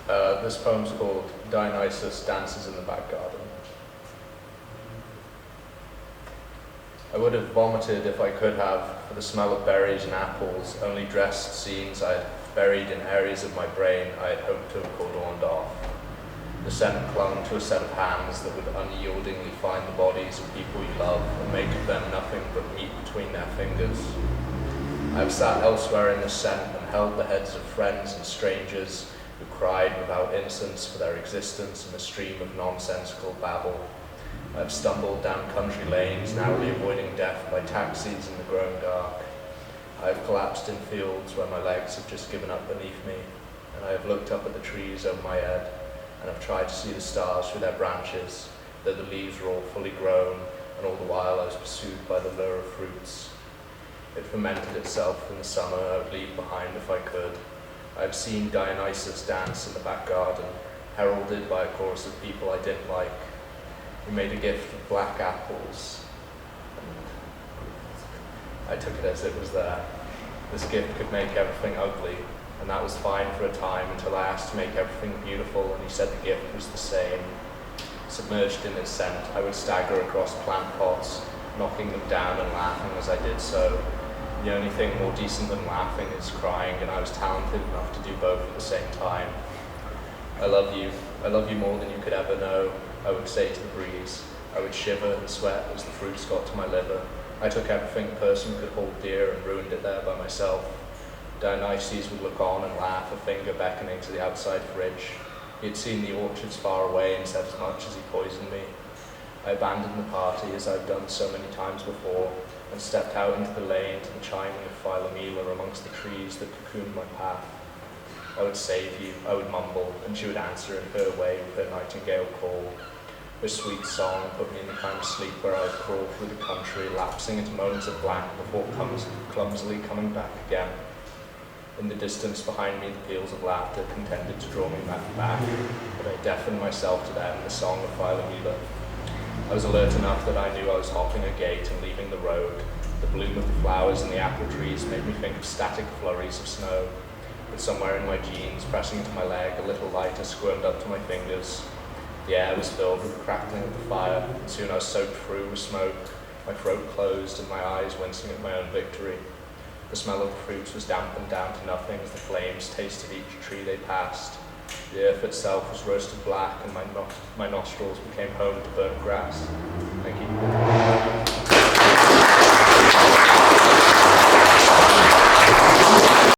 This poem's called Dionysus Dances in the Back Garden. I would have vomited if I could have, for the smell of berries and apples, only dressed scenes I had buried in areas of my brain I had hoped to have cordoned off. The scent clung to a set of hands that would unyieldingly find the bodies of people you love and make of them nothing but meat between their fingers. I have sat elsewhere in this scent and held the heads of friends and strangers who cried without innocence for their existence in a stream of nonsensical babble. I have stumbled down country lanes, narrowly avoiding death by taxis in the growing dark. I have collapsed in fields where my legs have just given up beneath me, and I have looked up at the trees over my head and have tried to see the stars through their branches, though the leaves were all fully grown, and all the while I was pursued by the lure of fruits. It fermented itself in the summer I would leave behind if I could. I have seen Dionysus dance in the back garden, heralded by a chorus of people I didn't like. He made a gift of black apples. I took it as it was there. This gift could make everything ugly, and that was fine for a time until I asked to make everything beautiful, and he said the gift was the same. Submerged in its scent, I would stagger across plant pots, knocking them down and laughing as I did so. The only thing more decent than laughing is crying, and I was talented enough to do both at the same time. I love you more than you could ever know, I would say to the breeze. I would shiver and sweat as the fruits got to my liver. I took everything a person could hold dear and ruined it there by myself. Dionysus would look on and laugh, a finger beckoning to the outside fridge. He had seen the orchards far away and said as much as he poisoned me. I abandoned the party, as I've done so many times before, and stepped out into the lane to the chiming of Philomela amongst the trees that cocooned my path. I would save you, I would mumble, and she would answer in her way with her nightingale call. Her sweet song put me in the kind of sleep where I would crawl through the country, lapsing into moments of blank before clumsily coming back again. In the distance behind me, the peals of laughter contended to draw me back, but I deafened myself to them in the song of Philomela. I was alert enough that I knew I was hopping a gate and leaving the road. The bloom of the flowers and the apple trees made me think of static flurries of snow. But somewhere in my jeans, pressing into my leg, a little lighter squirmed up to my fingers. The air was filled with the crackling of the fire, and soon I was soaked through with smoke, my throat closed and my eyes wincing at my own victory. The smell of the fruits was dampened down to nothing as the flames tasted each tree they passed. The earth itself was roasted black, and my nostrils became home to burnt grass. Thank you.